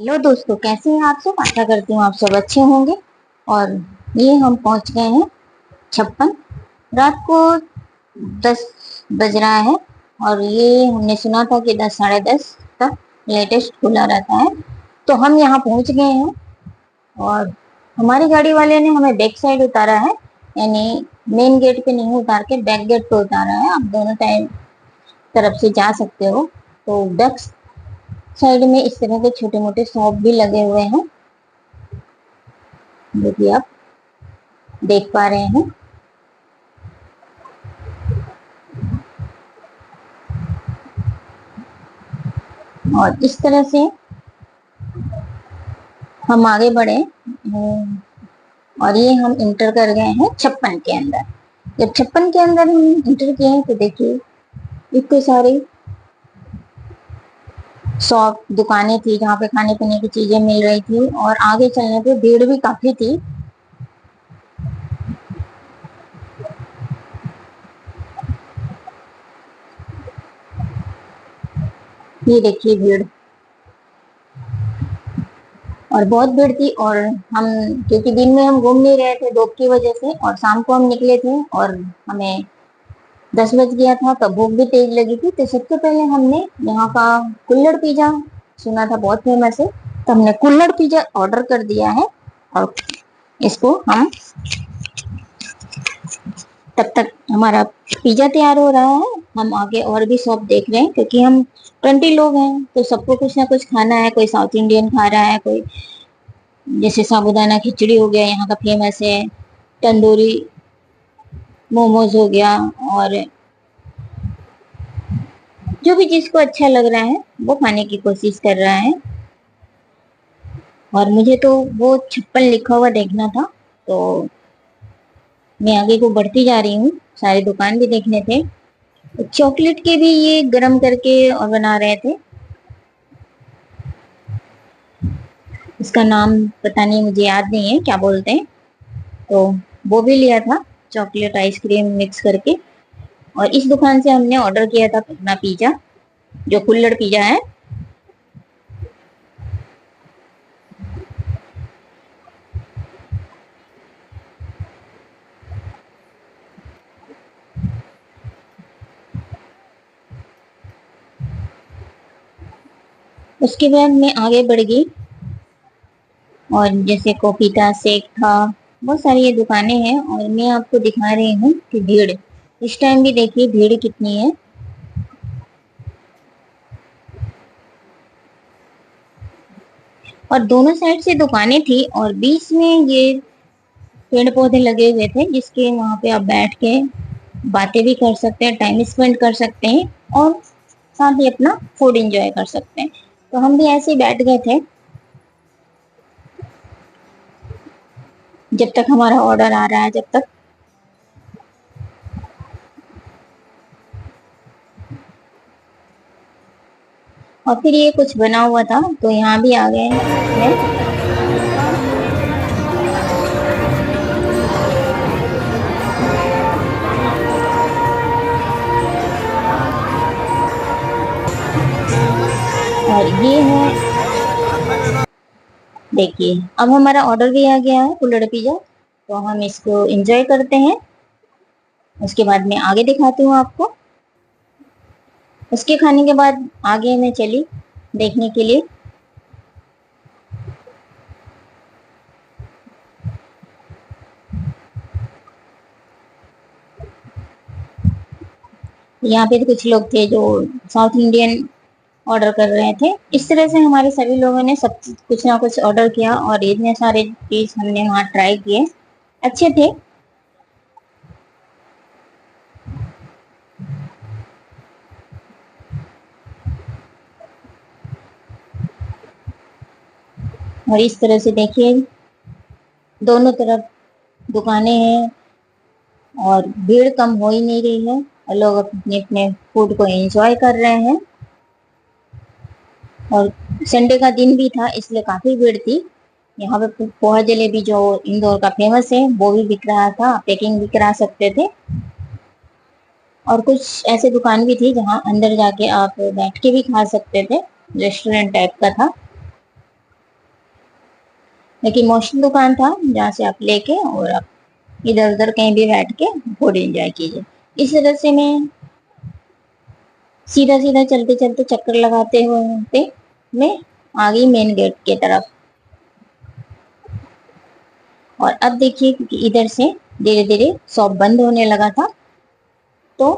Hello दोस्तों, कैसे हैं आप सब। आशा करती हूँ आप सब अच्छे होंगे। और ये हम पहुंच गए हैं 56। रात को 10 बज रहा है और ये हमने सुना था कि 10 साढ़े 10 तक लेटेस्ट खुला रहता है। तो हम यहाँ पहुंच गए हैं और हमारी गाड़ी वाले ने हमें बैक साइड उतारा है, यानी मेन गेट पे नहीं उतार के बैक गेट पे उतारा है। आप दोनों टाइम तरफ से जा सकते हो। तो बैक साइड में इस तरह के छोटे मोटे शॉप भी लगे हुए हैं, जो कि आप देख पा रहे हैं। और इस तरह से हम आगे बढ़े और ये हम इंटर कर गए हैं 56 के अंदर। जब 56 के अंदर हम इंटर किए हैं तो देखिए इतने सारे शॉप दुकानें थी जहाँ पे खाने पीने की चीजें मिल रही थी और आगे चलने पे भीड़ भी काफी थी। ये देखिए भीड़, और बहुत भीड़ थी। और हम, क्योंकि दिन में हम घूम नहीं रहे थे धूप की वजह से, और शाम को हम निकले थे और हमें 10 बज गया था, तो भूख भी तेज लगी थी। तो सबसे पहले हमने यहाँ का कुल्हड़ पिज्जा सुना था बहुत फेमस है, तो हमने कुल्हड़ पिज्जा ऑर्डर कर दिया है। और इसको हम, तब तक हमारा पिज्जा तैयार हो रहा है, हम आगे और भी शॉप देख रहे हैं क्योंकि हम 20 लोग हैं तो सबको कुछ ना कुछ खाना है। कोई साउथ इंडियन खा रहा है, कोई जैसे साबूदाना खिचड़ी हो गया यहाँ का फेमस है, तंदूरी मोमोज हो गया, और जो भी जिसको अच्छा लग रहा है वो खाने की कोशिश कर रहा है। और मुझे तो वो 56 लिखा हुआ देखना था, तो मैं आगे को बढ़ती जा रही हूँ। सारे दुकान भी देखने थे। चॉकलेट के भी ये गरम करके और बना रहे थे, इसका नाम पता नहीं, मुझे याद नहीं है क्या बोलते हैं। तो वो भी लिया था, चॉकलेट आइसक्रीम मिक्स करके। और इस दुकान से हमने ऑर्डर किया था अपना पिज्जा, जो कुल्हड़ पिज्जा है। उसके बाद मैं आगे बढ़ गई और जैसे कॉफी था, शेक था, बहुत सारी ये दुकानें हैं। और मैं आपको दिखा रही हूँ कि भीड़ इस टाइम भी देखिए भीड़ कितनी है। और दोनों साइड से दुकानें थी और बीच में ये पेड़ पौधे लगे हुए थे, जिसके वहां पे आप बैठ के बातें भी कर सकते हैं, टाइम स्पेंड कर सकते हैं और साथ ही अपना फूड एंजॉय कर सकते हैं। तो हम भी ऐसे ही बैठ गए थे जब तक हमारा ऑर्डर आ रहा है, जब तक। और फिर ये कुछ बना हुआ था तो यहाँ भी आ गए हैं। और ये है, देखिए अब हमारा ऑर्डर भी आ गया है कुल्हड़ पिज्जा, तो हम इसको एंजॉय करते हैं। उसके बाद मैं आगे दिखाती हूँ आपको। उसके खाने के बाद आगे मैं चली देखने के लिए। यहाँ पे कुछ लोग थे जो साउथ इंडियन ऑर्डर कर रहे थे। इस तरह से हमारे सभी लोगों ने सब कुछ ना कुछ ऑर्डर किया और इतने सारे चीज हमने वहाँ ट्राई किए, अच्छे थे। और इस तरह से देखिए दोनों तरफ दुकानें हैं और भीड़ कम हो ही नहीं रही है और लोग अपने अपने फूड को एंजॉय कर रहे हैं। और संडे का दिन भी था इसलिए काफी भीड़ थी। यहाँ पे पोहा जलेबी जो इंदौर का फेमस है वो भी बिक रहा था, पैकिंग भी करा सकते थे। और कुछ ऐसे दुकान भी थी जहाँ अंदर जाके आप बैठ के भी खा सकते थे, रेस्टोरेंट टाइप का था। लेकिन मोस्टली दुकान था जहाँ से आप लेके और आप इधर उधर कहीं भी बैठ के फूड एंजॉय कीजिए। इस तरह से मैं सीधा सीधा चलते चलते चक्कर लगाते हुए मैं आ गई मेन गेट की तरफ। और अब देखिए क्योंकि इधर से धीरे धीरे शॉप बंद होने लगा था तो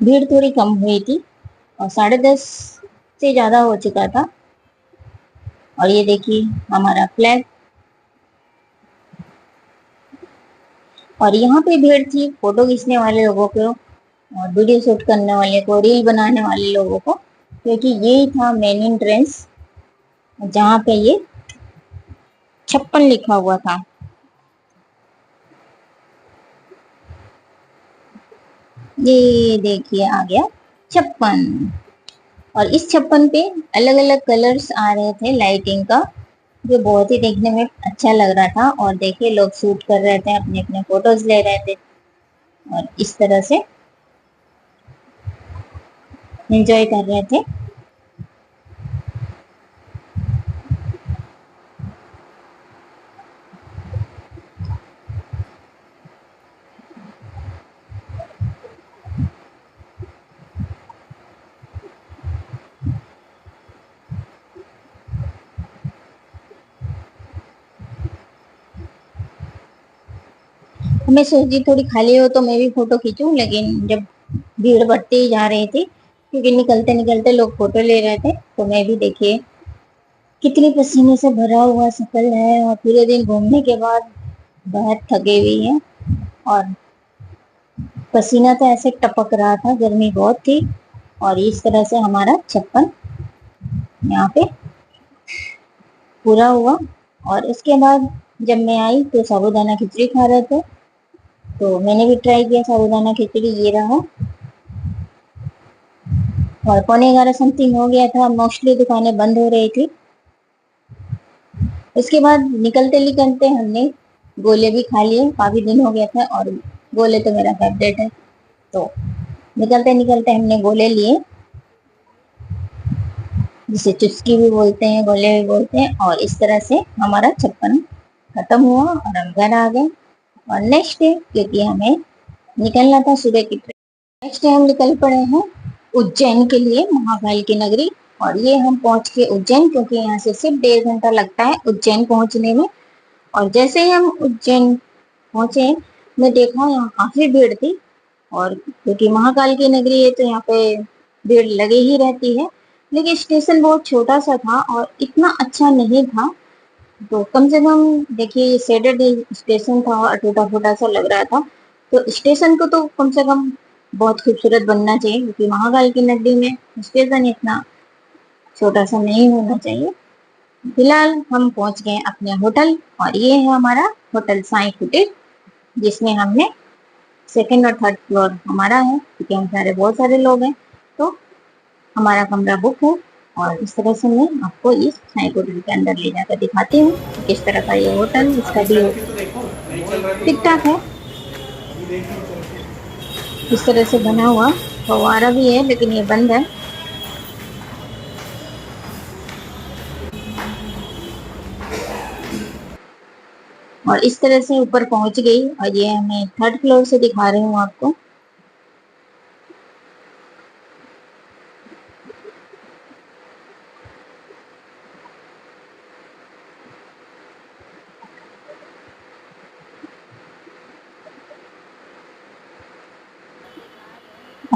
भीड़ थोड़ी कम हुई थी और 10:30 से ज्यादा हो चुका था। और ये देखिए हमारा फ्लैग। और यहाँ पे भीड़ थी फोटो खींचने वाले लोगों को और वीडियो शूट करने वाले को, रील बनाने वाले लोगों को, क्योंकि यही था मेन एंट्रेंस जहाँ पे ये 56 लिखा हुआ था। ये देखिए आ गया 56। और इस 56 पे अलग अलग कलर्स आ रहे थे लाइटिंग का, जो बहुत ही देखने में अच्छा लग रहा था। और देखिए लोग शूट कर रहे थे, अपने अपने फोटोज ले रहे थे और इस तरह से एंजॉय कर रहे थे। मैं सोची थोड़ी खाली हो तो मैं भी फोटो खींचूं, लेकिन जब भीड़ बढ़ती ही जा रही थी क्योंकि निकलते निकलते लोग फोटो ले रहे थे, तो मैं भी देखिए कितनी पसीने से भरा हुआ शक्ल है और पूरे दिन घूमने के बाद बहुत थके हुई है। और पसीना तो ऐसे टपक रहा था, गर्मी बहुत थी। और इस तरह से हमारा 56 यहाँ पे पूरा हुआ। और उसके बाद जब मैं आई तो साबूदाना खिचड़ी खा रहे थे, तो मैंने भी ट्राई किया साबूदाना खिचड़ी। ये रहा। और 11:15 समथिंग हो गया था, मोस्टली दुकानें बंद हो रही थी। उसके बाद निकलते निकलते हमने गोले भी खा लिए, काफी दिन हो गया था और गोले तो मेरा फेवरेट है। तो निकलते निकलते हमने गोले लिए, जिसे चुस्की भी बोलते हैं, गोले भी बोलते हैं। और इस तरह से हमारा 56 खत्म हुआ और हम घर आ गए। और नेक्स्ट डे क्योंकि हमें निकलना था सुबह की ट्रेन, नेक्स्ट डे हम निकल पड़े हैं उज्जैन के लिए, महाकाल की नगरी। और ये हम पहुंच के उज्जैन, क्योंकि यहाँ से सिर्फ 1.5 घंटा लगता है उज्जैन पहुंचने में। और जैसे ही हम उज्जैन पहुंचे मैं देखा यहाँ काफी भीड़ थी। और क्योंकि महाकाल की नगरी है तो यहाँ पे भीड़ लगी ही रहती है, लेकिन स्टेशन बहुत छोटा सा था और इतना अच्छा नहीं था। तो कम से कम देखिए ये सैटरडे स्टेशन था और टूटा फूटा सा लग रहा था। तो स्टेशन को तो कम से कम बहुत खूबसूरत बनना चाहिए, क्योंकि महाकाल की नगरी में स्टेशन इतना छोटा सा नहीं होना चाहिए। फिलहाल हम पहुंच गए अपने होटल और ये है हमारा होटल साई कुटीर, जिसमें हमने सेकंड और थर्ड फ्लोर हमारा है, क्योंकि हम सारे बहुत सारे लोग हैं तो हमारा कमरा बुक है। और इस तरह से मैं आपको इस साई कुटीर के अंदर ले जाकर दिखाती हूँ किस तरह का ये होटल, इसका भी ठीक ठाक है। इस तरह से बना हुआ फव्वारा भी है, लेकिन ये बंद है। और इस तरह से ऊपर पहुंच गई और ये मैं थर्ड फ्लोर से दिखा रही हूँ आपको।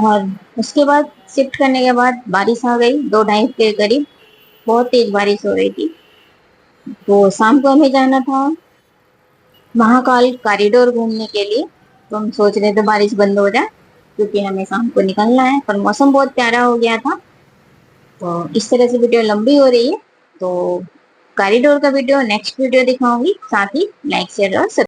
और उसके बाद शिफ्ट करने के बाद बारिश आ गई 2-2:30 के करीब, बहुत तेज बारिश हो रही थी। तो शाम को हमें जाना था महाकाल कॉरिडोर घूमने के लिए। तो हम सोच रहे थे बारिश बंद हो जाए क्योंकि हमें शाम को निकलना है, पर मौसम बहुत प्यारा हो गया था। तो इस तरह से वीडियो लंबी हो रही है, तो कॉरिडोर का वीडियो नेक्स्ट वीडियो दिखाऊंगी। साथ ही लाइक शेयर और